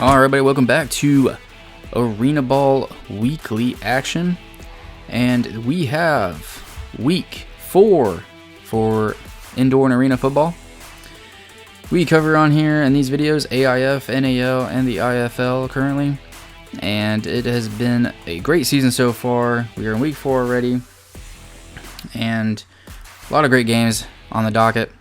Alright, everybody, welcome back to Arenaball weekly action, and we have week 4 for indoor and arena football. We cover on here in these videos AIF, NAL, and the IFL currently, and it has been a great season so far. We are in week 4 already, and a lot of great games on the docket.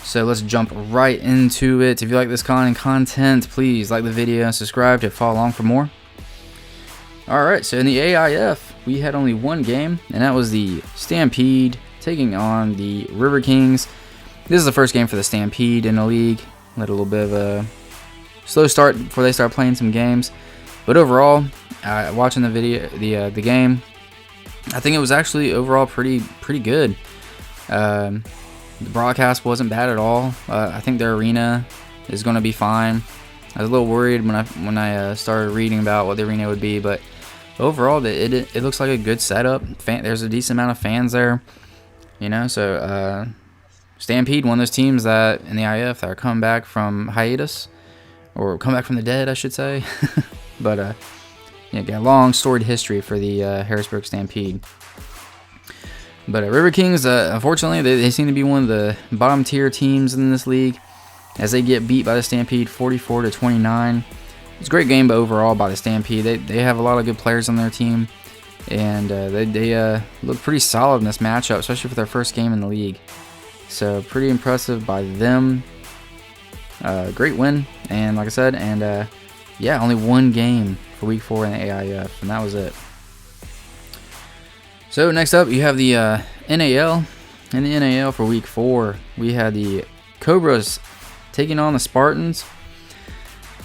So let's jump right into it. If you like this kind of content, please like the video and subscribe to follow along for more. Alright, so in the AIF, we had only one game, and that was the Stampede taking on the River Kings. This is the first game for the Stampede in the league. Had a little bit of a slow start before they start playing some games. But overall, watching the video, the game, I think it was actually overall pretty good. The broadcast wasn't bad at all. I think their arena is going to be fine. I was a little worried when I started reading about what the arena would be, but overall, it looks like a good setup. There's a decent amount of fans there, you know. So Stampede, one of those teams that in the IF that are coming back from hiatus, or come back from the dead, I should say. But yeah, got a long storied history for the Harrisburg Stampede. But River Kings, unfortunately, they seem to be one of the bottom tier teams in this league, as they get beat by the Stampede 44-29. It's a great game, but overall by the Stampede, they have a lot of good players on their team, and they look pretty solid in this matchup, especially for their first game in the league. So pretty impressive by them. Great win, and like I said, and yeah, only one game for week 4 in the AIF, and that was it. So next up, you have the NAL. In the NAL for week 4, we had the Cobras taking on the Spartans.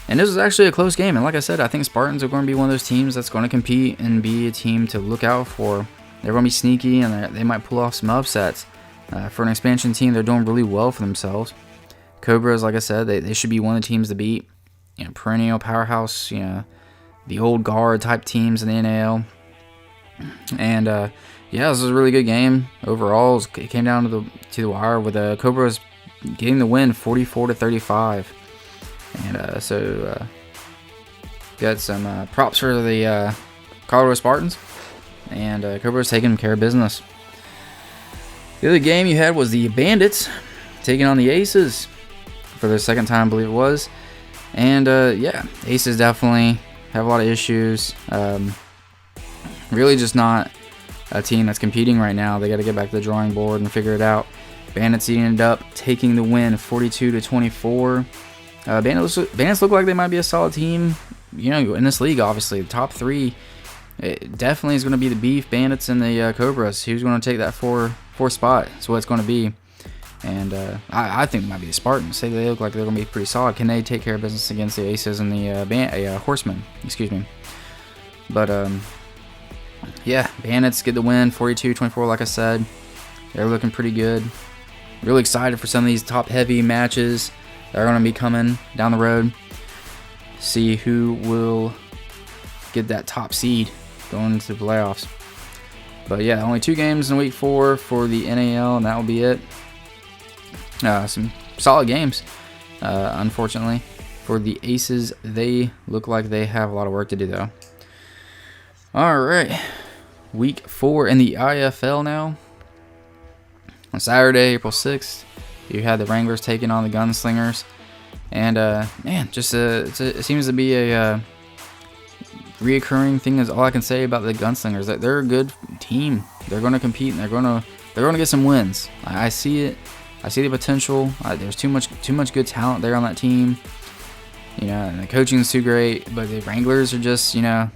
And this was actually a close game. And like I said, I think Spartans are going to be one of those teams that's going to compete and be a team to look out for. They're going to be sneaky, and they might pull off some upsets. For an expansion team, they're doing really well for themselves. Cobras, like I said, they should be one of the teams to beat. You know, perennial powerhouse, you know, the old guard type teams in the NAL. And yeah, this was a really good game overall. It came down to the wire with Cobras getting the win 44-35. And so got some props for the Colorado Spartans, and Cobras taking care of business. The other game you had was the Bandits taking on the Aces for their second time, I believe it was. And yeah, Aces definitely have a lot of issues. Really just not a team that's competing right now. They got to get back to the drawing board and figure it out. Bandits ended up taking the win 42-24. Bandits look like they might be a solid team, you know, in this league. Obviously, the top 3, it definitely is going to be the Beef, Bandits, and the Cobras. Who's going to take that 4 spot? That's what it's going to be. And I think it might be the Spartans. They look like they're going to be pretty solid. Can they take care of business against the Aces and the Horsemen? Excuse me. But yeah, Bandits get the win 42-24. Like I said, they're looking pretty good. Really excited for some of these top heavy matches that are going to be coming down the road. See who will get that top seed going into the playoffs. But yeah, only 2 games in week 4 for the NAL, and that will be it. Some solid games. Unfortunately for the Aces, they look like they have a lot of work to do though. Alright, week 4 in the IFL now. On Saturday, April 6th, you had the Wranglers taking on the Gunslingers. And, man, just it seems to be a reoccurring thing is all I can say about the Gunslingers. That they're a good team. They're going to compete, and they're going to get some wins. I see it. I see the potential. There's too much good talent there on that team. You know, and the coaching is too great, but the Wranglers are just, you know,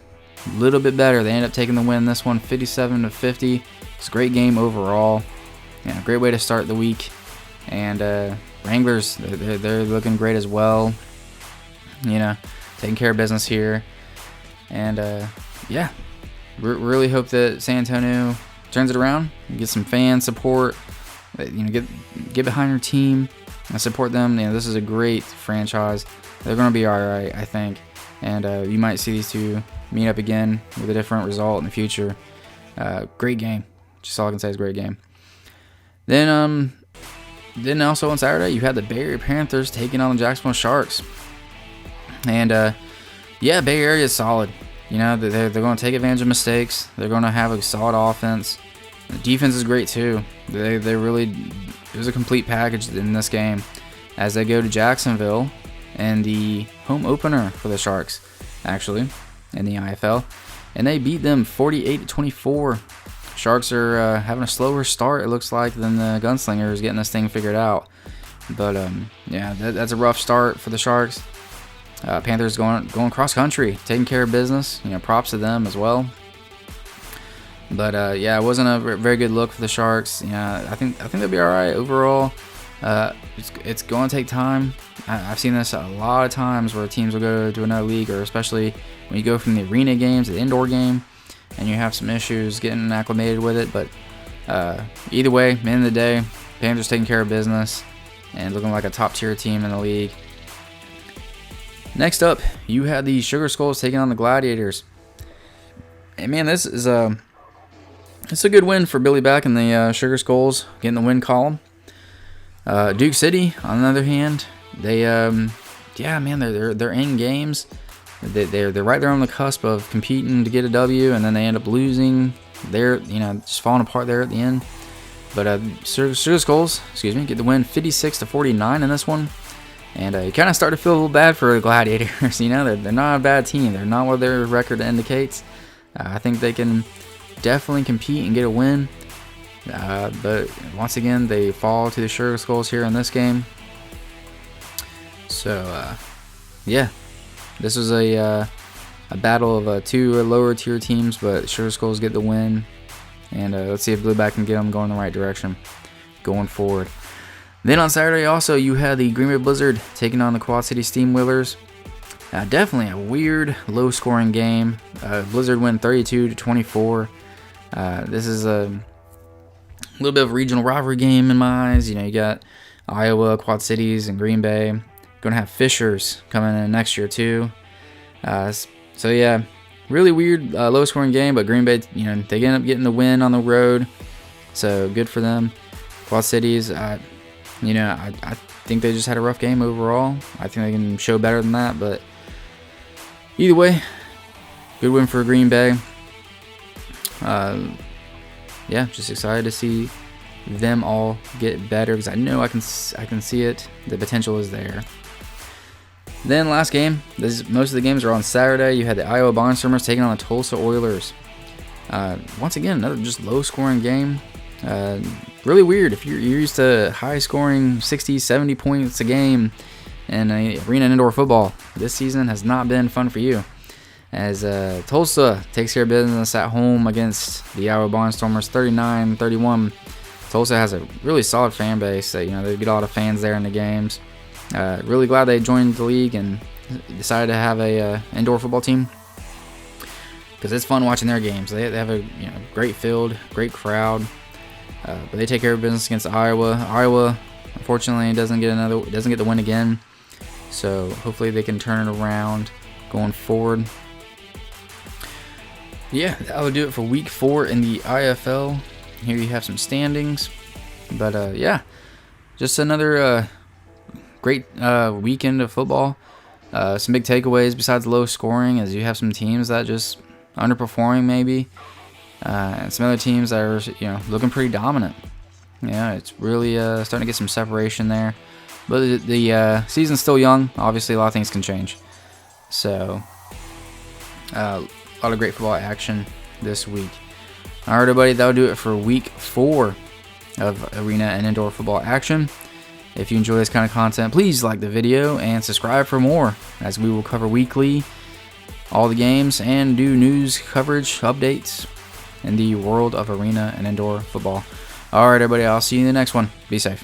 a little bit better. They end up taking the win this one 57-50. It's a great game overall. Yeah, great way to start the week. And Wranglers, they're looking great as well. You know, taking care of business here. And yeah, really hope that San Antonio turns it around and get some fan support. You know, get behind your team and support them. You know, this is a great franchise. They're going to be all right, I think. And you might see these two meet up again with a different result in the future. Great game. Just all I can say is great game. Then also on Saturday, you had the Bay Area Panthers taking on the Jacksonville Sharks. And yeah, Bay Area is solid. You know, they're going to take advantage of mistakes. They're going to have a solid offense. The defense is great too. They really, it was a complete package in this game, as they go to Jacksonville and the home opener for the Sharks, actually, in the IFL, and they beat them 48-24. Sharks are having a slower start, it looks like, than the Gunslingers getting this thing figured out. But yeah, that's a rough start for the Sharks. Panthers going cross country, taking care of business. You know, props to them as well. But yeah, it wasn't a very good look for the Sharks. Yeah, I think they'll be all right overall. It's going to take time. I've seen this a lot of times where teams will go to another league, or especially when you go from the arena games to the indoor game, and you have some issues getting acclimated with it. But either way, at the end of the day, Panthers taking care of business and looking like a top tier team in the league. Next up, you had the Sugar Skulls taking on the Gladiators. And man, this is it's a good win for Billy Back and the Sugar Skulls, getting the win column. Duke City, on the other hand, they yeah, man, they're in games. They're right there on the cusp of competing to get a W, and then they end up losing. They're, you know, just falling apart there at the end. But Sugar Skulls, get the win 56-49 in this one. And you kind of start to feel a little bad for the Gladiators. You know, they're not a bad team. They're not what their record indicates. I think they can definitely compete and get a win. But once again, they fall to the Sugar Skulls here in this game. So, yeah, this was a battle of two lower tier teams, but Sugar Skulls get the win. And let's see if Blueback can get them going in the right direction going forward. Then on Saturday also, you had the Green Bay Blizzard taking on the Quad City Steamwheelers. Definitely a weird, low-scoring game. Blizzard win 32-24. This is a little bit of a regional rivalry game in my eyes. You know, you got Iowa, Quad Cities, and Green Bay. Going to have Fishers coming in next year too. So yeah, really weird, low-scoring game. But Green Bay, you know, they end up getting the win on the road. So good for them. Quad Cities, you know, I think they just had a rough game overall. I think they can show better than that, but either way, good win for Green Bay. Yeah, just excited to see them all get better, because I know I can see it. The potential is there. Then last game, most of the games are on Saturday. You had the Iowa Barnstormers taking on the Tulsa Oilers. Once again, another just low-scoring game. Really weird if you're used to high-scoring 60, 70 points a game in arena and indoor football. This season has not been fun for you, as Tulsa takes care of business at home against the Iowa Barnstormers 39-31. Tulsa has a really solid fan base. You know, they get a lot of fans there in the games. Really glad they joined the league and decided to have a indoor football team, because it's fun watching their games. They have a great field, great crowd. But they take care of business against Iowa. Iowa, unfortunately, doesn't get the win again. So hopefully they can turn it around going forward. Yeah, that will do it for week 4 in the IFL. Here you have some standings. But yeah, just another great weekend of football. Some big takeaways besides low scoring, as you have some teams that just underperforming maybe. And some other teams that are, looking pretty dominant. Yeah, it's really starting to get some separation there. But the season's still young. Obviously, a lot of things can change. So, a lot of great football action this week. All right, everybody, that'll do it for week 4 of arena and indoor football action. If you enjoy this kind of content, please like the video and subscribe for more, as we will cover weekly all the games and do news coverage updates in the world of arena and indoor football. All right, everybody, I'll see you in the next one. Be safe.